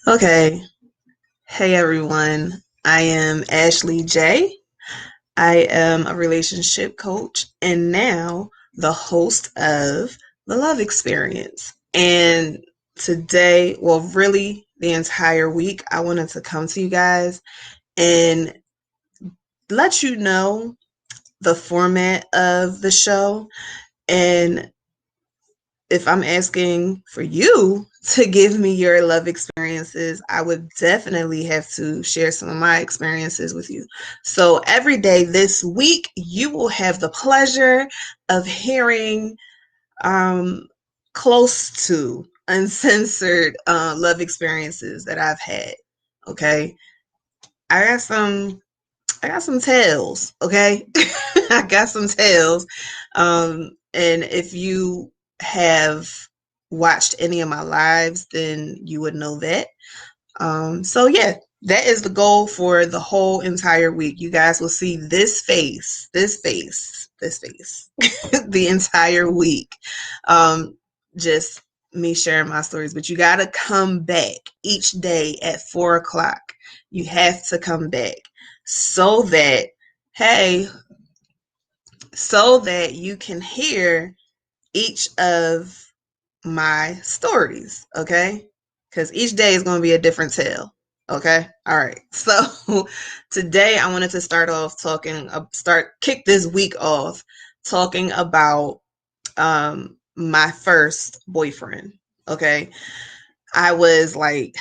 Okay. Hey everyone. I am Ashley J. I am a relationship coach and now the host of The Love Experience. And today, well, really the entire week, I wanted to come to you guys and let you know the format of the show. And if I'm asking for you to give me your love experiences, I would definitely have to share some of my experiences with you. So every day this week, you will have the pleasure of hearing um, close to uncensored love experiences that I've had. Okay, I got some. I got some tales. Okay, I got some tales. And if you have watched any of my lives, then you would know that. So yeah, that is the goal for the whole entire week. You guys will see this face, the entire week. Just me sharing my stories, but you got to come back each day at 4 o'clock. You have to come back so that, hey, so that you can hear each of my stories, okay? Because each day is going to be a different tale, okay? All right. So today I wanted to start off kick this week off talking about my first boyfriend, okay? I was like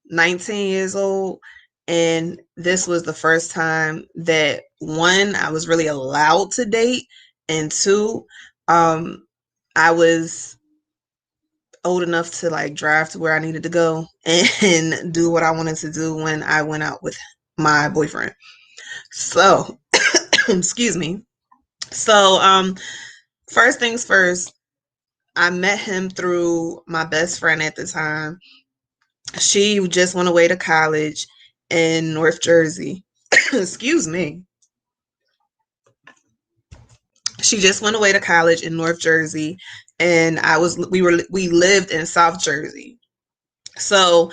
19 years old, and this was the first time that, one, I was really allowed to date, and two, um, I was old enough to like drive to where I needed to go and do what I wanted to do when I went out with my boyfriend. So, excuse me. So, first things first, I met him through my best friend at the time. She just went away to college in North Jersey. Excuse me. She just went away to college in North Jersey, and we lived in South Jersey. So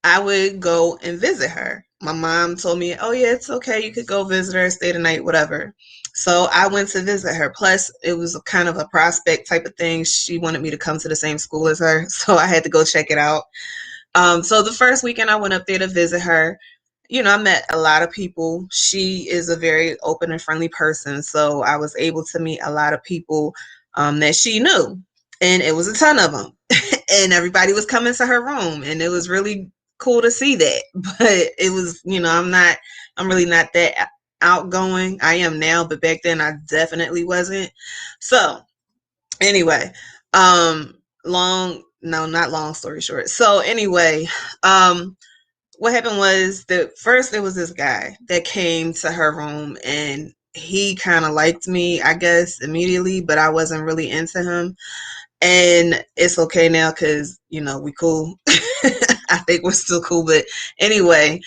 I would go and visit her. My mom told me, "Oh yeah, it's okay. You could go visit her, stay the night, whatever." So I went to visit her. Plus, it was kind of a prospect type of thing. She wanted me to come to the same school as her, so I had to go check it out. So the first weekend I went up there to visit her, I met a lot of people. She is a very open and friendly person, so I was able to meet a lot of people that she knew, and it was a ton of them, and everybody was coming to her room, and it was really cool to see that. But it was, I'm really not that outgoing. I am now, but back then I definitely wasn't. So anyway, not long story short. So anyway, what happened was that first there was this guy that came to her room, and he kind of liked me, I guess, immediately, but I wasn't really into him. And it's okay now because, we cool. I think we're still cool. But anyway,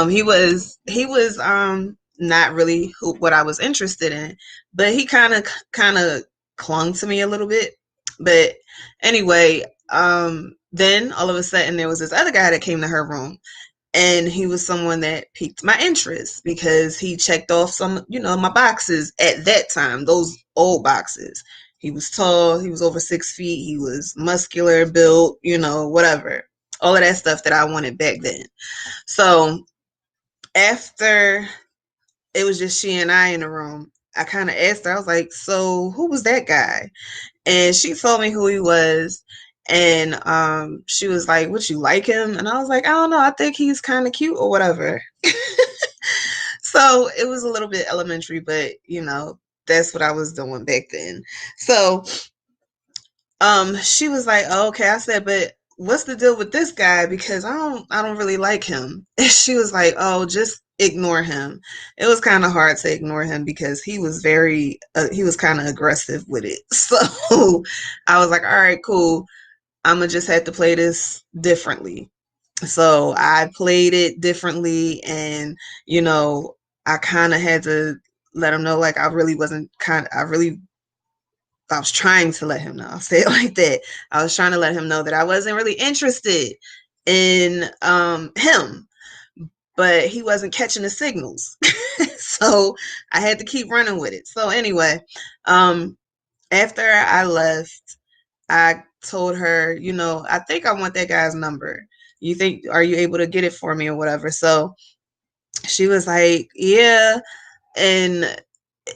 he was not really what I was interested in, but he kind of clung to me a little bit. But anyway, then all of a sudden there was this other guy that came to her room, and he was someone that piqued my interest because he checked off some, my boxes at that time, those old boxes. He was tall, he was over 6 feet, he was muscular built, whatever. All of that stuff that I wanted back then. So after it was just she and I in the room, I kind of asked her, I was like, "So who was that guy?" And she told me who he was. And she was like, "Would you like him?" And I was like, "I don't know. I think he's kind of cute or whatever." So it was a little bit elementary, but that's what I was doing back then. So she was like, "Oh, okay." I said, "But what's the deal with this guy? Because I don't really like him." And she was like, "Oh, just ignore him." It was kind of hard to ignore him because he was kind of aggressive with it. So I was like, "All right, cool. I'm gonna just have to play this differently." So I played it differently, and I kind of had to let him know, like, I was trying to let him know. I'll say it like that. I was trying to let him know that I wasn't really interested in him, but he wasn't catching the signals. So I had to keep running with it. So anyway, after I left, I told her, "I think I want that guy's number. Are you able to get it for me or whatever?" So she was like, "Yeah." And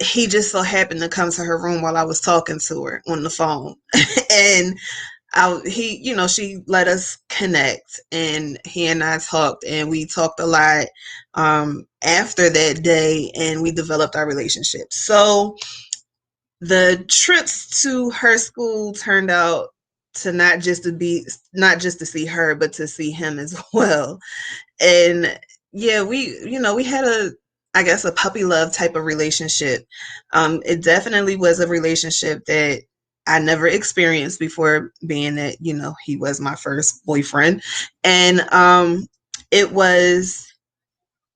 he just so happened to come to her room while I was talking to her on the phone. And she let us connect, and he and I talked, and we talked a lot after that day, and we developed our relationship. So the trips to her school turned out to not just to see her, but to see him as well. And yeah, we had I guess, a puppy love type of relationship. It definitely was a relationship that I never experienced before, being that, he was my first boyfriend. And it was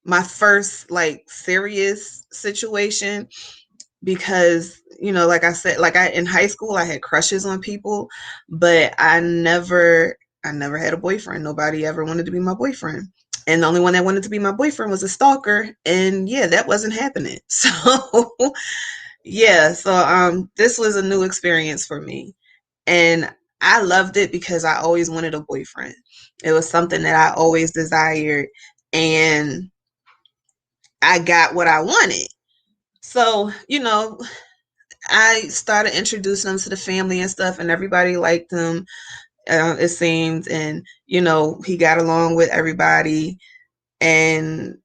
my first like serious situation. because, like I said, like in high school I had crushes on people, but I never had a boyfriend. Nobody ever wanted to be my boyfriend. And the only one that wanted to be my boyfriend was a stalker, and yeah, that wasn't happening. So yeah, so this was a new experience for me. And I loved it because I always wanted a boyfriend. It was something that I always desired, and I got what I wanted. So, I started introducing them to the family and stuff, and everybody liked him, it seemed. And, he got along with everybody. And,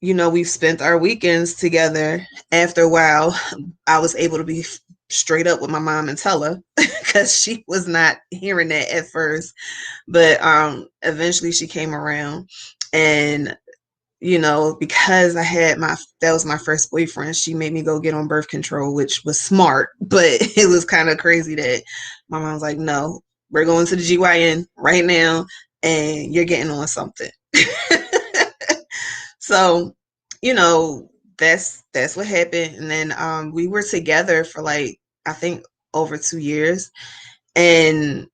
we've spent our weekends together. After a while, I was able to be straight up with my mom and tell her because she was not hearing that at first. But eventually she came around. And because that was my first boyfriend, she made me go get on birth control, which was smart, but it was kind of crazy that my mom was like, no, we're going to the GYN right now and you're getting on something. So, you know, that's what happened. And then we were together for like, I think over 2 years. And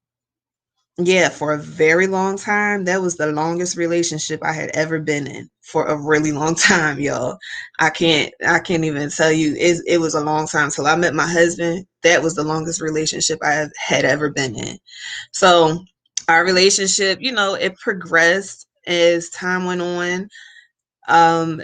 yeah, for a very long time. That was the longest relationship I had ever been in for a really long time, y'all. I can't even tell you. It was a long time till I met my husband. That was the longest relationship I had ever been in. So our relationship, it progressed as time went on. Um,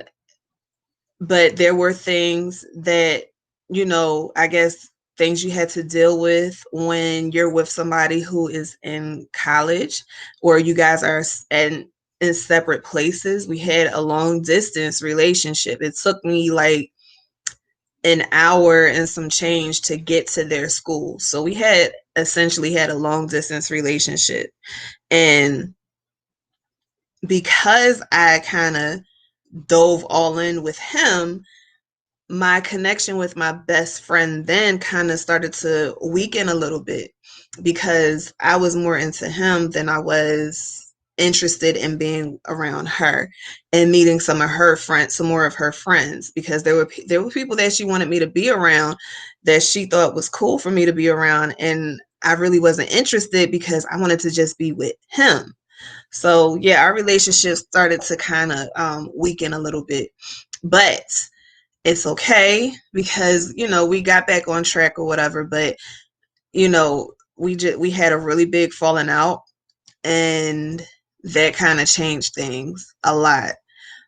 but there were things that, I guess things you had to deal with when you're with somebody who is in college, or you guys are in separate places. We had a long distance relationship. It took me like an hour and some change to get to their school. So we had essentially had a long distance relationship. And because I kind of dove all in with him, my connection with my best friend then kind of started to weaken a little bit because I was more into him than I was interested in being around her and meeting some more of her friends, because there were people that she wanted me to be around that she thought was cool for me to be around, and I really wasn't interested because I wanted to just be with him. So yeah, our relationship started to kind of weaken a little bit, but it's okay because we got back on track or whatever. But we had a really big falling out, and that kind of changed things a lot.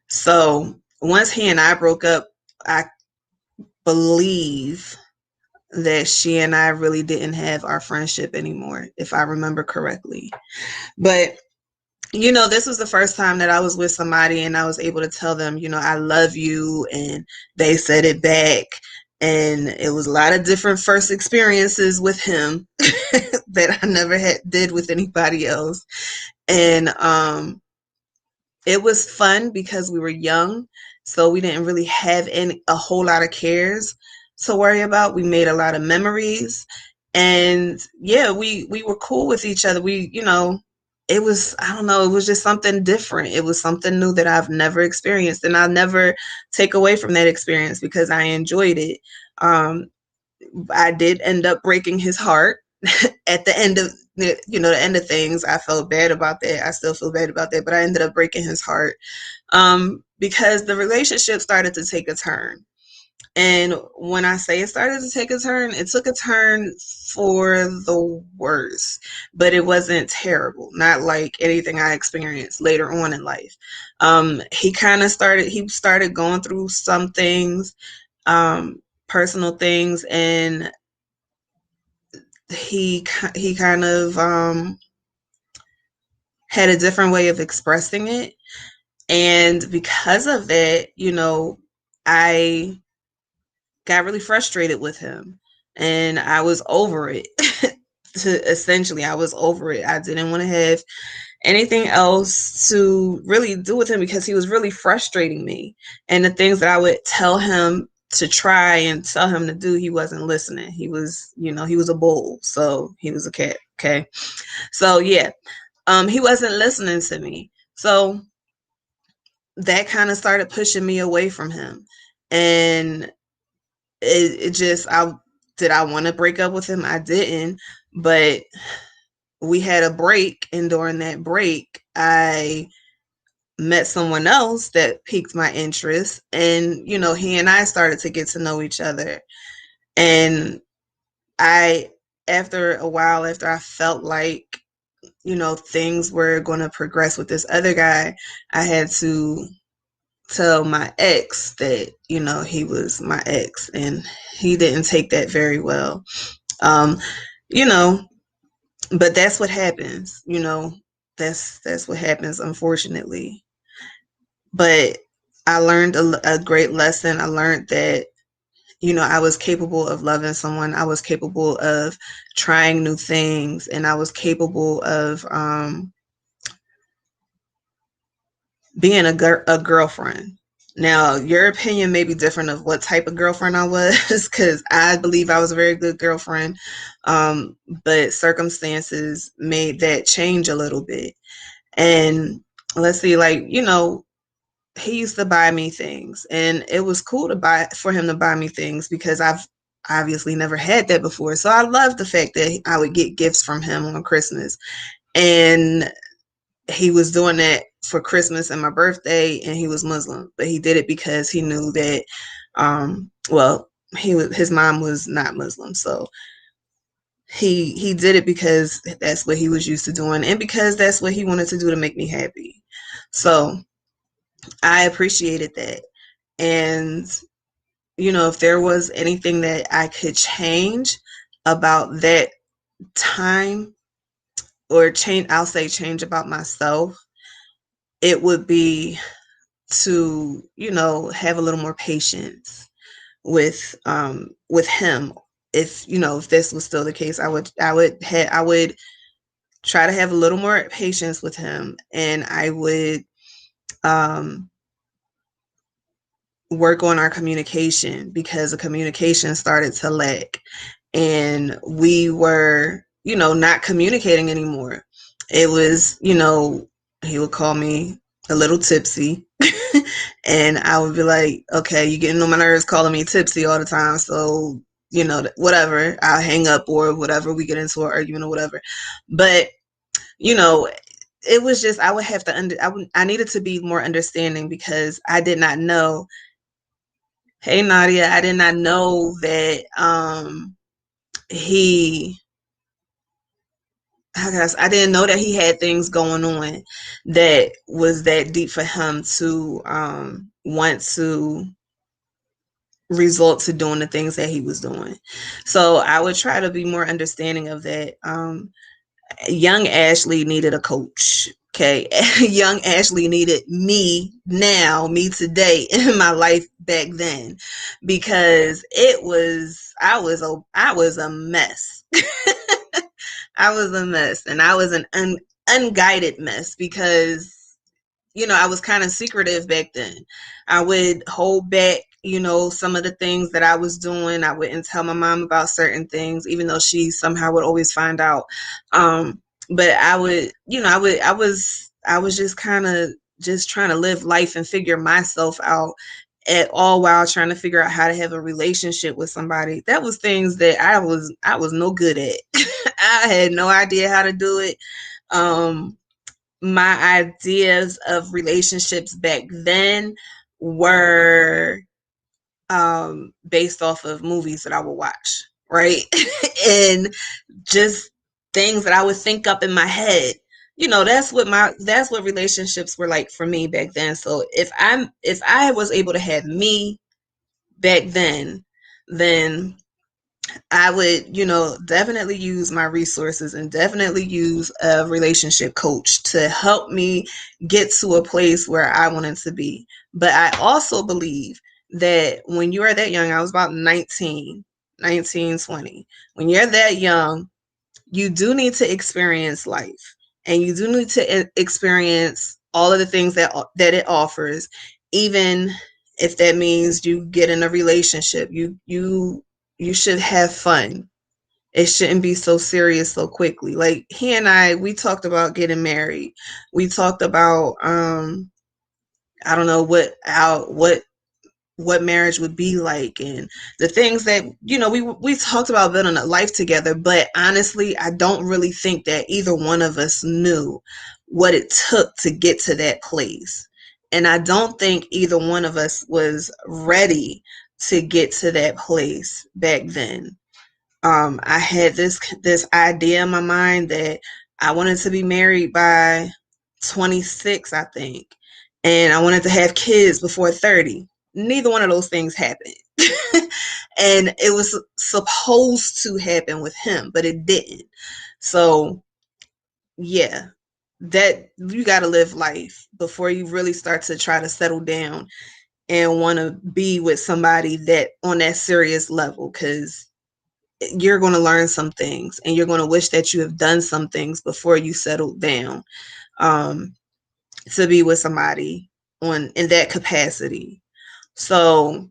So once he and I broke up, I believe that she and I really didn't have our friendship anymore, if I remember correctly. But this was the first time that I was with somebody and I was able to tell them, I love you, and they said it back. And it was a lot of different first experiences with him that I never did with anybody else. And it was fun because we were young, so we didn't really have a whole lot of cares to worry about. We made a lot of memories, and yeah, we were cool with each other. It was, I don't know, it was just something different. It was something new that I've never experienced, and I'll never take away from that experience because I enjoyed it. Um, I did end up breaking his heart at the end of the end of things. I felt bad about that. I still feel bad about that, but I ended up breaking his heart because the relationship started to take a turn. And when I say it started to take a turn, it took a turn for the worse, but it wasn't terrible. Not like anything I experienced later on in life. He started going through some things, personal things, and he kind of had a different way of expressing it. And because of that, I got really frustrated with him, and I was over it. Essentially, I was over it. I didn't want to have anything else to really do with him because he was really frustrating me. And the things that I would tell him to try and tell him to do, he wasn't listening. He was a bull, so he was a cat. Okay. So yeah, he wasn't listening to me. So that kind of started pushing me away from him. And it just, I want to break up with him? I didn't, but we had a break, and during that break, I met someone else that piqued my interest, and he and I started to get to know each other. And I after a while, after I felt like things were going to progress with this other guy, I had to tell my ex that he was my ex, and he didn't take that very well. um you know but that's what happens. That's what happens, unfortunately. But I learned a great lesson. I learned that I was capable of loving someone. I was capable of trying new things, and I was capable of being a girlfriend. Now, your opinion may be different of what type of girlfriend I was, because I believe I was a very good girlfriend, um, but circumstances made that change a little bit. And let's see, like, he used to buy me things, and it was cool for him to buy me things, because I've obviously never had that before. So I love the fact that I would get gifts from him on Christmas. And he was doing that for Christmas and my birthday, and he was Muslim, but he did it because he knew that, well, his mom was not Muslim, so he did it because that's what he was used to doing, and because that's what he wanted to do to make me happy. So I appreciated that. And if there was anything that I could change about that time, or I'll say change about myself, it would be to have a little more patience with him. If this was still the case, I would try to have a little more patience with him, and I would um work on our communication, because the communication started to lack, and we were not communicating anymore. It was, he would call me a little tipsy. And I would be like, okay, you're getting on my nerves calling me tipsy all the time, so whatever, I'll hang up, or whatever, we get into an argument or whatever. But you know it was just, I would have to I needed to be more understanding, because I did not know. Hey, Nadia, I did not know that he I didn't know that he had things going on that was that deep for him to want to result to doing the things that he was doing. So I would try to be more understanding of that. Young Ashley needed a coach. Okay. Young Ashley needed me today in my life back then, because I was a mess. I was a mess, and I was an unguided mess, because I was kind of secretive back then. I would hold back, some of the things that I was doing. I wouldn't tell my mom about certain things, even though she somehow would always find out. But I would, I was just kind of just trying to live life and figure myself out, at all while trying to figure out how to have a relationship with somebody. That was things that I was no good at. I had no idea how to do it. My ideas of relationships back then were based off of movies that I would watch, right? And just things that I would think up in my head. That's what relationships were like for me back then. So if I was able to have me back then I would, definitely use my resources, and definitely use a relationship coach to help me get to a place where I wanted to be. But I also believe that when you are that young, I was about 19, 20. When you're that young, you do need to experience life, and you do need to experience all of the things that it offers, even if that means you get in a relationship. You should have fun. It shouldn't be so serious so quickly. Like, he and I, we talked about getting married. We talked about I don't know what what marriage would be like, and the things that, we talked about building a life together, but honestly, I don't really think that either one of us knew what it took to get to that place. And I don't think either one of us was ready to get to that place back then. I had this idea in my mind that I wanted to be married by 26, I think, and I wanted to have kids before 30. Neither one of those things happened. And it was supposed to happen with him, but it didn't. So, yeah, that you got to live life before you really start to try to settle down and want to be with somebody that on that serious level, because you're going to learn some things and you're going to wish that you have done some things before you settled down, um, to be with somebody in that capacity. So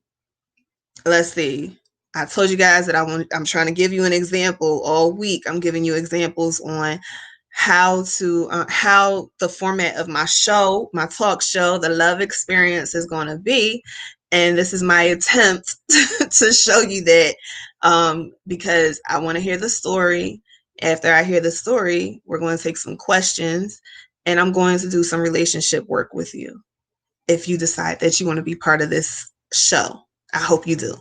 let's see. I told you guys that I'm trying to give you an example all week. I'm giving you examples on how the format of my show, my talk show, the love experience is going to be. And this is my attempt to show you that, because I want to hear the story. After I hear the story, we're going to take some questions and I'm going to do some relationship work with you if you decide that you want to be part of this show. I hope you do.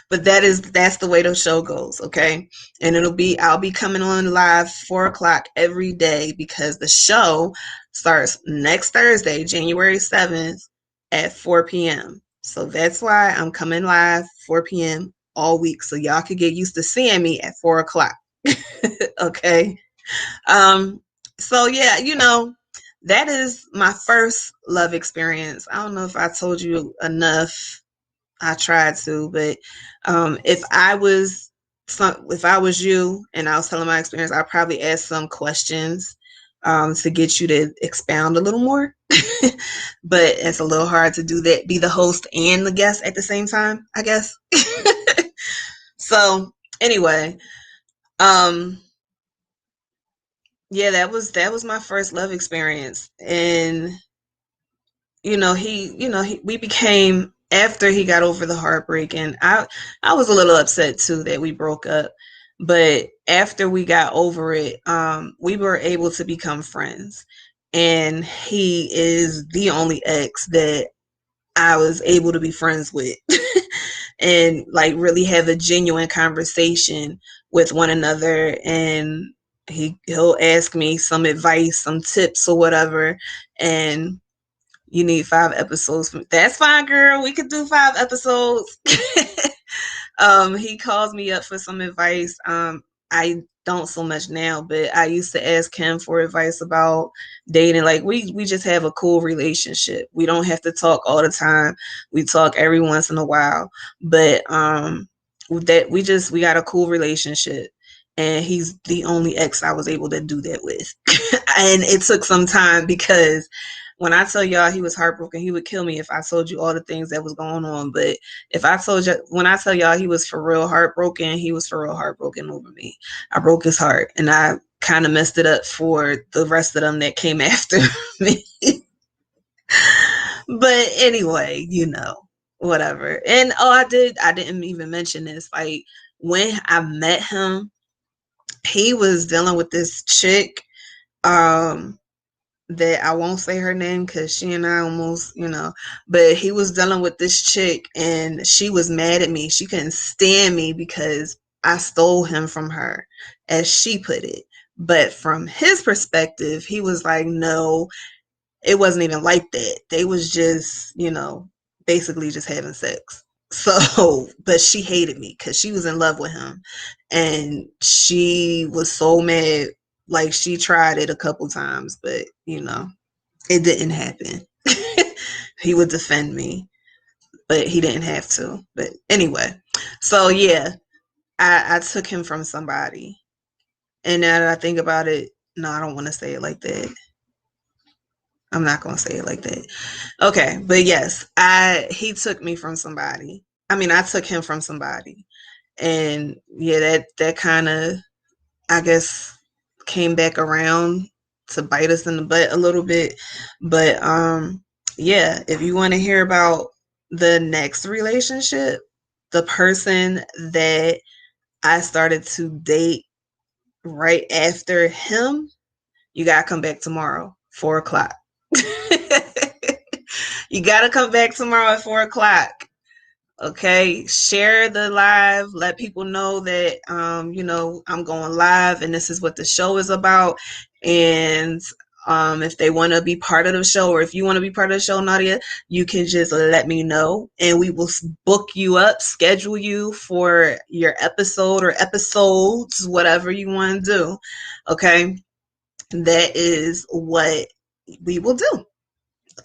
But that's the way the show goes, okay? And I'll be coming on live 4 o'clock every day, because the show starts next Thursday, January 7th at 4 p.m. So that's why I'm coming live 4 p.m. all week, so y'all could get used to seeing me at 4 o'clock. Okay. So yeah, that is my first love experience. I don't know if I told you enough. I tried to, but if I was you and I was telling my experience, I'd probably ask some questions to get you to expound a little more. But it's a little hard to do that, be the host and the guest at the same time, I guess. So anyway, yeah, that was my first love experience. And we became, after he got over the heartbreak, and I was a little upset too that we broke up, but after we got over it, we were able to become friends. And he is the only ex that I was able to be friends with and like really have a genuine conversation with one another. And he'll ask me some advice, some tips or whatever. And you need 5 episodes. That's fine, girl. We could do 5 episodes. He calls me up for some advice. I don't so much now, but I used to ask him for advice about dating. Like we just have a cool relationship. We don't have to talk all the time. We talk every once in a while, but that we got a cool relationship. And he's the only ex I was able to do that with. And it took some time, because when I tell y'all he was heartbroken, he would kill me if I told you all the things that was going on. But when I tell y'all he was for real heartbroken, he was for real heartbroken over me. I broke his heart, and I kind of messed it up for the rest of them that came after me. But anyway, whatever. And I didn't even mention this. Like, when I met him, he was dealing with this chick, that I won't say her name because she and I almost, but he was dealing with this chick and she was mad at me. She couldn't stand me because I stole him from her, as she put it. But from his perspective, he was like, no, it wasn't even like that. They was just, basically just having sex. So, but she hated me because she was in love with him, and she was so mad. Like, she tried it a couple times, but it didn't happen. He would defend me, but he didn't have to. But anyway, so yeah, I took him from somebody. And now that I think about it, no, I don't want to say it like that. I'm not going to say it like that. Okay, but yes, he took me from somebody. I mean, I took him from somebody. And yeah, that kind of, I guess, came back around to bite us in the butt a little bit. But yeah, if you want to hear about the next relationship, the person that I started to date right after him, you gotta come back tomorrow, 4 o'clock. You gotta come back tomorrow at 4 o'clock. Okay, share the live, let people know that I'm going live and this is what the show is about. And if they want to be part of the show, or if you want to be part of the show, Nadia, you can just let me know and we will book you up, schedule you for your episode or episodes, whatever you want to do. Okay, that is what we will do.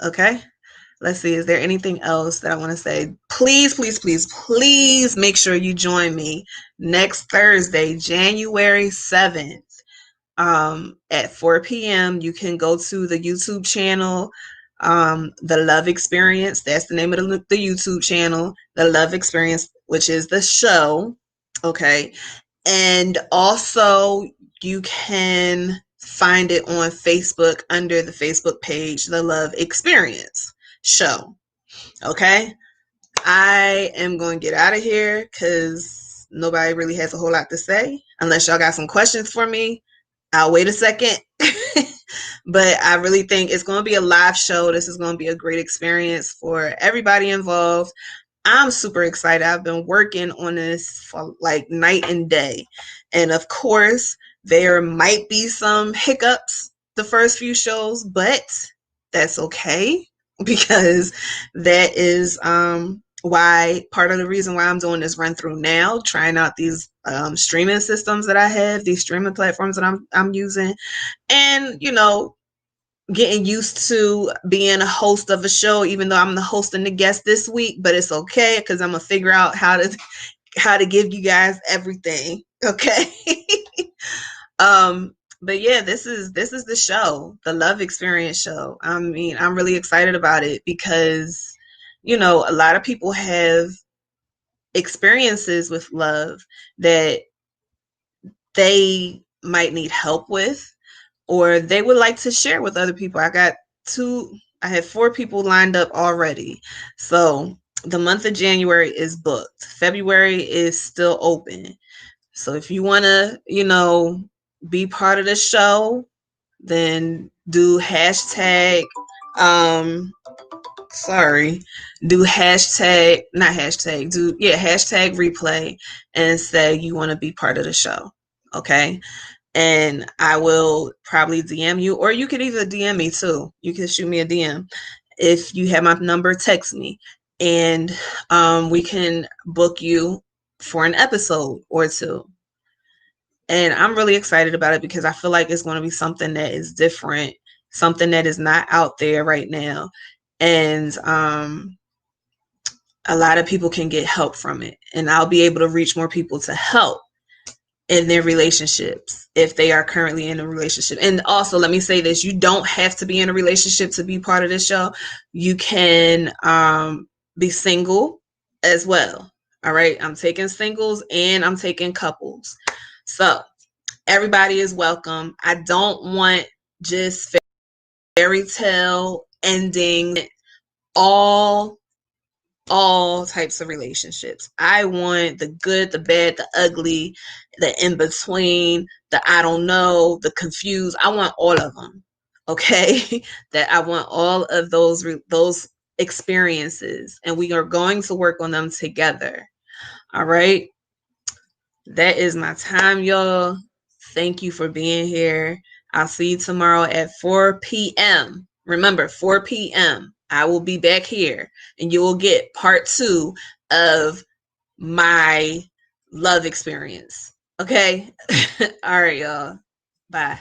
Okay. Let's see, is there anything else that I want to say? Please, please, please, please make sure you join me next Thursday, January 7th, at 4 p.m. You can go to the YouTube channel, The Love Experience. That's the name of the YouTube channel, The Love Experience, which is the show. Okay. And also, you can find it on Facebook under the Facebook page, The Love Experience Show. Okay, I am going to get out of here because nobody really has a whole lot to say. Unless y'all got some questions for me, I'll wait a second. But I really think it's going to be a live show. This is going to be a great experience for everybody involved. I'm super excited. I've been working on this for like night and day. And of course, there might be some hiccups the first few shows, but that's okay because that is why part of the reason why I'm doing this run through now, trying out these streaming systems that I have, these streaming platforms that I'm using, and getting used to being a host of a show, even though I'm the host and the guest this week, but it's okay because I'm gonna figure out how to give you guys everything. Okay. But yeah, this is the show, the Love Experience show. I mean, I'm really excited about it because a lot of people have experiences with love that they might need help with, or they would like to share with other people. I have 4 people lined up already. So the month of January is booked. February is still open. So if you want to, be part of the show, then do hashtag, hashtag replay and say you want to be part of the show. Okay. And I will probably DM you, or you could either DM me too. You can shoot me a DM. If you have my number, text me, and we can book you for an episode or 2. And I'm really excited about it because I feel like it's going to be something that is different, something that is not out there right now. And a lot of people can get help from it. And I'll be able to reach more people to help in their relationships if they are currently in a relationship. And also, let me say this, you don't have to be in a relationship to be part of this show. You can be single as well. All right, I'm taking singles and I'm taking couples, so everybody is welcome. I don't want just fairy tale ending all types of relationships. I want the good, the bad, the ugly, the in between, the I don't know, the confused. I want all of them. Okay? That I want all of those experiences, and we are going to work on them together. All right? That is my time, y'all. Thank you for being here. I'll see you tomorrow at 4 p.m. Remember, 4 p.m. I will be back here and you will get part 2 of my love experience. Okay? All right, y'all. Bye.